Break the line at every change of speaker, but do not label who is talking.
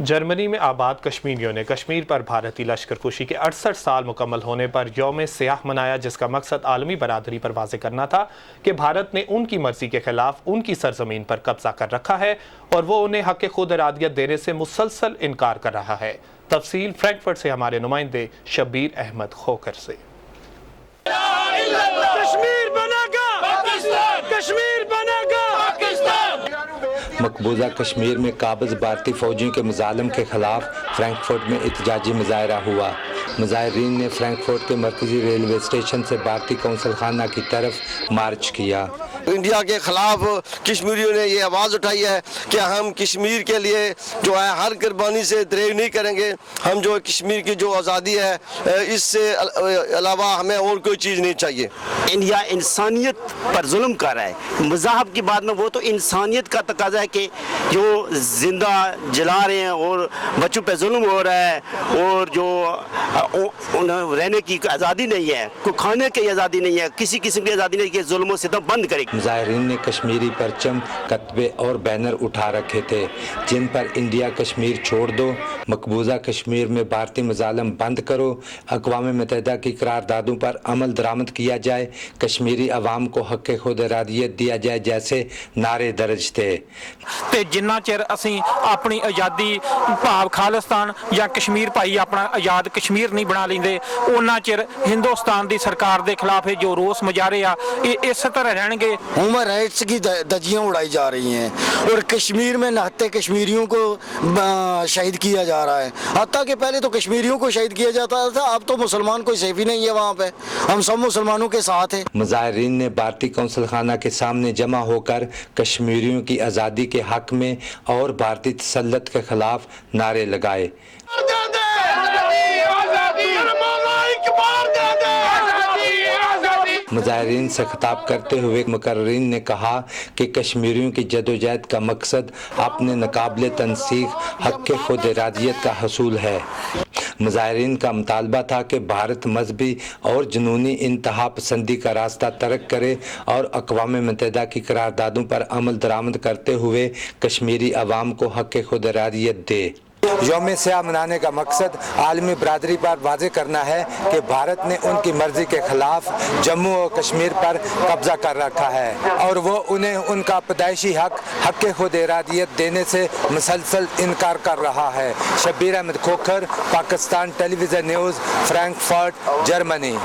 جرمنی میں آباد کشمیریوں نے کشمیر پر بھارتی لشکر کشی کے 68 سال مکمل ہونے پر یوم سیاہ منایا، جس کا مقصد عالمی برادری پر واضح کرنا تھا کہ بھارت نے ان کی مرضی کے خلاف ان کی سرزمین پر قبضہ کر رکھا ہے اور وہ انہیں حق خود ارادیت دینے سے مسلسل انکار کر رہا ہے۔ تفصیل فرینکفرٹ سے ہمارے نمائندے شبیر احمد خوکر سے۔
مقبوضہ کشمیر میں قابض بھارتی فوجیوں کے مظالم کے خلاف فرینکفرٹ میں احتجاجی مظاہرہ ہوا۔ مظاہرین نے فرینکفرٹ کے مرکزی ریلوے اسٹیشن سے بھارتی قونصل خانہ کی طرف مارچ کیا۔
انڈیا کے خلاف کشمیریوں نے یہ آواز اٹھائی ہے کہ ہم کشمیر کے لیے جو ہے ہر قربانی سے دریغ نہیں کریں گے۔ ہم جو کشمیر کی جو آزادی ہے اس سے علاوہ ہمیں اور کوئی چیز نہیں چاہیے۔
انڈیا انسانیت پر ظلم کر رہا ہے۔ مذاہب کی بات میں وہ تو انسانیت کا تقاضا ہے کہ جو زندہ جلا رہے ہیں اور بچوں پہ ظلم ہو رہا ہے اور جو رہنے کی آزادی نہیں ہے، کوئی کھانے کی آزادی نہیں ہے، کسی قسم کی آزادی نہیں ہے کہ ظلم و ستم بند کرے۔
مظاہرین نے کشمیری پرچم، کتبے اور بینر اٹھا رکھے تھے جن پر انڈیا کشمیر چھوڑ دو، مقبوضہ کشمیر میں بھارتی مظالم بند کرو، اقوام متحدہ کی قراردادوں پر عمل درآمد کیا جائے، کشمیری عوام کو حق خود ارادیت دیا جائے جیسے نعرے درج تھے۔
تے جنہ چر اسی اپنی آزادی بھاو خالستان یا کشمیر بھائی اپنا آزاد کشمیر نہیں بنا لیندے، اونا چر ہندوستان دی سرکار دے خلاف جو روس مظاہرے آ اس طرح رہن گے۔
ہیومن رائٹس کی دھجیاں اڑائی جا رہی ہیں اور کشمیر میں نہتے کشمیریوں کو شہید کیا جا رہا ہے۔ حتیٰ کہ پہلے تو کشمیریوں کو شہید کیا جاتا تھا، اب تو مسلمان کوئی سیف ہی نہیں ہے وہاں پہ، ہم سب مسلمانوں کے ساتھ ہیں۔
مظاہرین نے بھارتی قونصل خانہ کے سامنے جمع ہو کر کشمیریوں کی آزادی کے حق میں اور بھارتی تسلط کے خلاف نعرے لگائے۔ مظاہرین سے خطاب کرتے ہوئے مقررین نے کہا کہ کشمیریوں کی جدوجہد کا مقصد اپنے ناقابل تنسیق حق خود ارادیت کا حصول ہے۔ مظاہرین کا مطالبہ تھا کہ بھارت مذہبی اور جنونی انتہا پسندی کا راستہ ترک کرے اور اقوام متحدہ کی قراردادوں پر عمل درآمد کرتے ہوئے کشمیری عوام کو حق خود ارادیت دے۔ یوم سیاہ منانے کا مقصد عالمی برادری پر واضح کرنا ہے کہ بھارت نے ان کی مرضی کے خلاف جموں و کشمیر پر قبضہ کر رکھا ہے اور وہ انہیں ان کا پیدائشی حق خود ارادیت دینے سے مسلسل انکار کر رہا ہے۔ شبیر احمد کھوکھر، پاکستان ٹیلی ویژن نیوز، فرینکفرٹ، جرمنی۔